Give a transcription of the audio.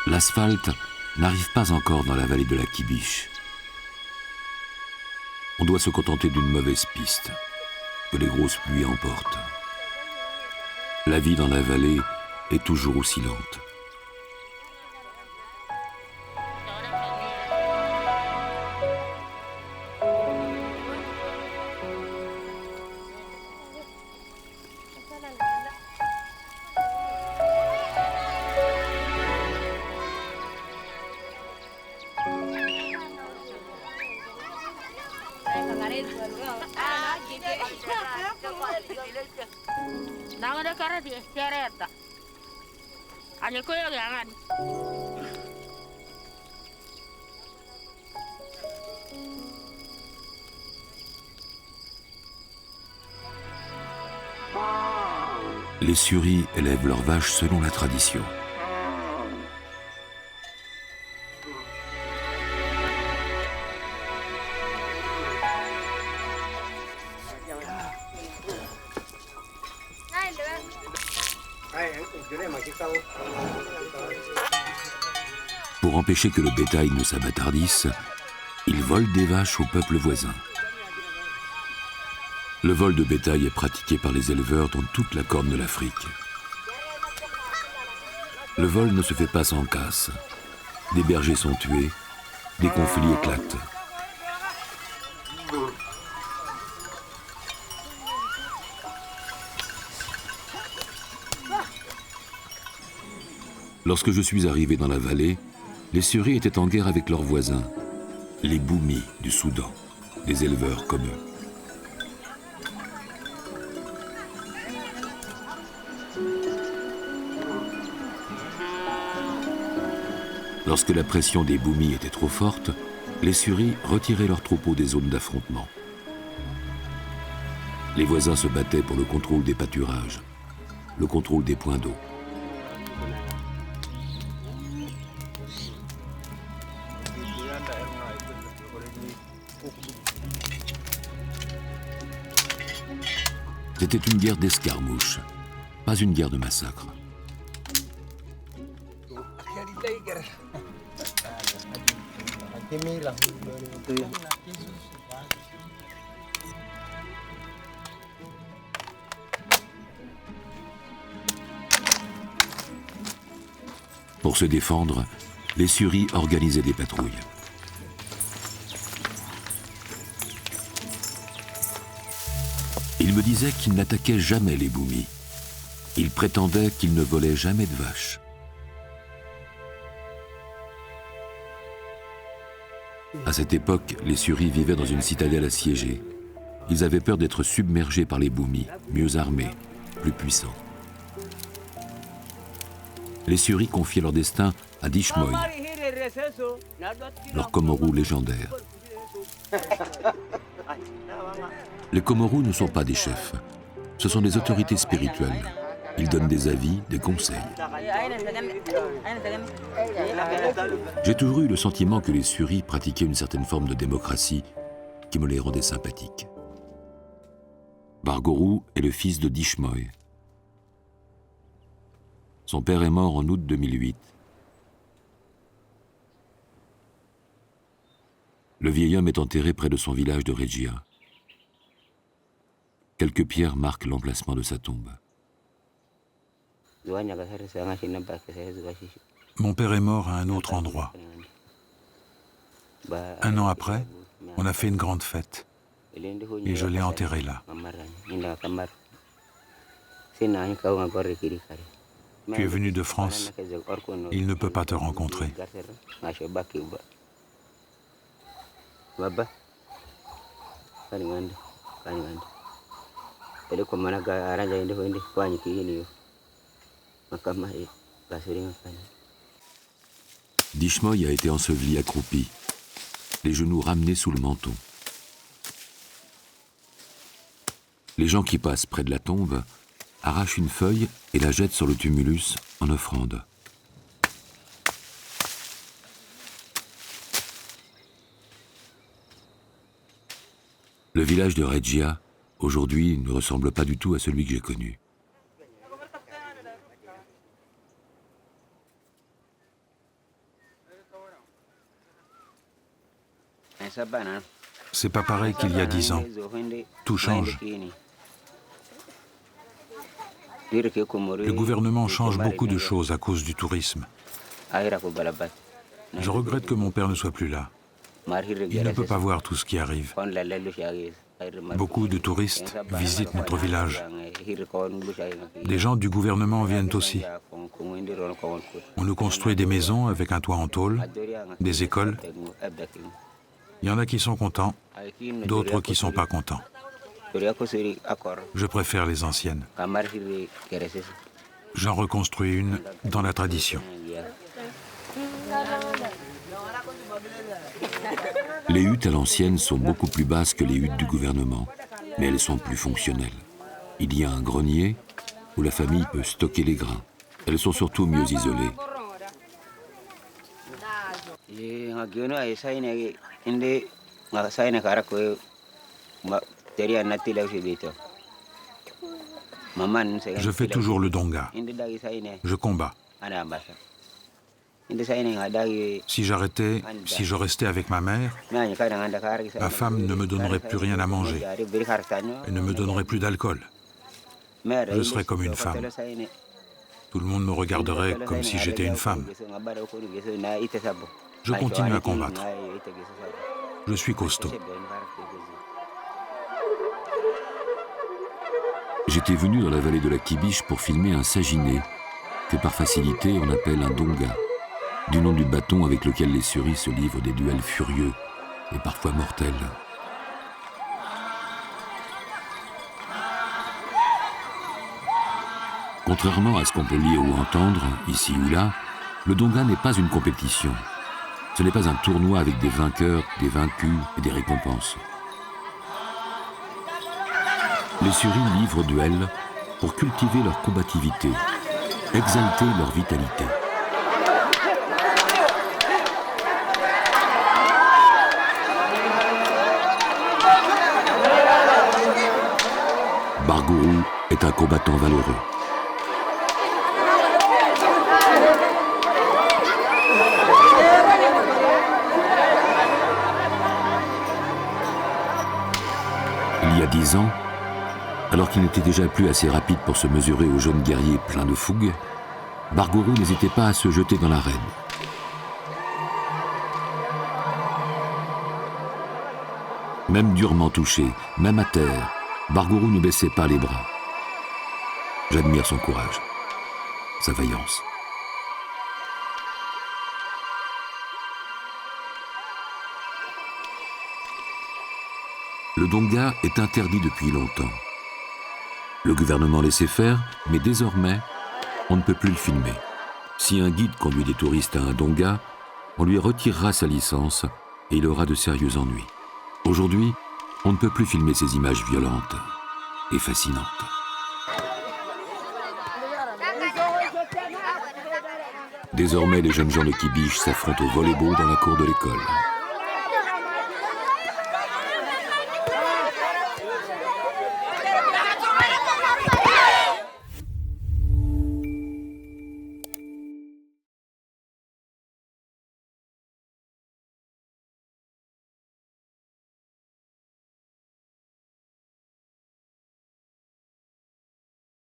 L'asphalte n'arrive pas encore dans la vallée de la Kibiche. On doit se contenter d'une mauvaise piste, que les grosses pluies emportent. La vie dans la vallée est toujours aussi lente. Les Suris élèvent leurs vaches selon la tradition. Pour empêcher que le bétail ne s'abâtardisse, ils volent des vaches au peuple voisin. Le vol de bétail est pratiqué par les éleveurs dans toute la corne de l'Afrique. Le vol ne se fait pas sans casse. Des bergers sont tués, des conflits éclatent. Lorsque je suis arrivé dans la vallée, les Suris étaient en guerre avec leurs voisins, les Boumis du Soudan, des éleveurs comme eux. Lorsque la pression des Boumis était trop forte, les Suris retiraient leurs troupeaux des zones d'affrontement. Les voisins se battaient pour le contrôle des pâturages, le contrôle des points d'eau. C'était une guerre d'escarmouches, pas une guerre de massacre. Pour se défendre, les Suris organisaient des patrouilles. Ils me disaient qu'ils n'attaquaient jamais les Boumis. Ils prétendaient qu'ils ne volaient jamais de vaches. À cette époque, les Suris vivaient dans une citadelle assiégée. Ils avaient peur d'être submergés par les Boumis, mieux armés, plus puissants. Les Suris confiaient leur destin à Dishmoy, leur Comorou légendaire. Les Comorous ne sont pas des chefs, ce sont des autorités spirituelles. Ils donnent des avis, des conseils. J'ai toujours eu le sentiment que les Suris pratiquaient une certaine forme de démocratie qui me les rendait sympathiques. Bargorou est le fils de Dishmoy. Son père est mort en août 2008. Le vieil homme est enterré près de son village de Regia. Quelques pierres marquent l'emplacement de sa tombe. Mon père est mort à un autre endroit. 1 an après, on a fait une grande fête et je l'ai enterré là. Tu es venu de France, il ne peut pas te rencontrer. Dishmoy a été enseveli accroupi, les genoux ramenés sous le menton. Les gens qui passent près de la tombe arrachent une feuille et la jettent sur le tumulus en offrande. Le village de Regia, aujourd'hui, ne ressemble pas du tout à celui que j'ai connu. C'est pas pareil qu'il y a 10 ans. Tout change. Le gouvernement change beaucoup de choses à cause du tourisme. Je regrette que mon père ne soit plus là. Il ne peut pas voir tout ce qui arrive. Beaucoup de touristes visitent notre village. Des gens du gouvernement viennent aussi. On nous construit des maisons avec un toit en tôle, des écoles. Il y en a qui sont contents, d'autres qui ne sont pas contents. Je préfère les anciennes. J'en reconstruis une dans la tradition. Les huttes à l'ancienne sont beaucoup plus basses que les huttes du gouvernement, mais elles sont plus fonctionnelles. Il y a un grenier où la famille peut stocker les grains. Elles sont surtout mieux isolées. Je fais toujours le donga. Je combats. Si j'arrêtais, si je restais avec ma mère, ma femme ne me donnerait plus rien à manger. Elle ne me donnerait plus d'alcool. Je serais comme une femme. Tout le monde me regarderait comme si j'étais une femme. Je continue à combattre. Je suis costaud. J'étais venu dans la vallée de la Kibiche pour filmer un saginé, que par facilité on appelle un donga, du nom du bâton avec lequel les Suris se livrent des duels furieux et parfois mortels. Contrairement à ce qu'on peut lire ou entendre, ici ou là, le donga n'est pas une compétition. Ce n'est pas un tournoi avec des vainqueurs, des vaincus et des récompenses. Les Suris livrent duel pour cultiver leur combativité, exalter leur vitalité. Bargourou est un combattant valeureux. Il y a 10 ans, alors qu'il n'était déjà plus assez rapide pour se mesurer aux jeunes guerriers pleins de fougue, Bargourou n'hésitait pas à se jeter dans l'arène. Même durement touché, même à terre, Bargourou ne baissait pas les bras. J'admire son courage, sa vaillance. Le donga est interdit depuis longtemps. Le gouvernement laissait faire, mais désormais, on ne peut plus le filmer. Si un guide conduit des touristes à un donga, on lui retirera sa licence et il aura de sérieux ennuis. Aujourd'hui, on ne peut plus filmer ces images violentes et fascinantes. Désormais, les jeunes gens de Kibiche s'affrontent au volley-ball dans la cour de l'école.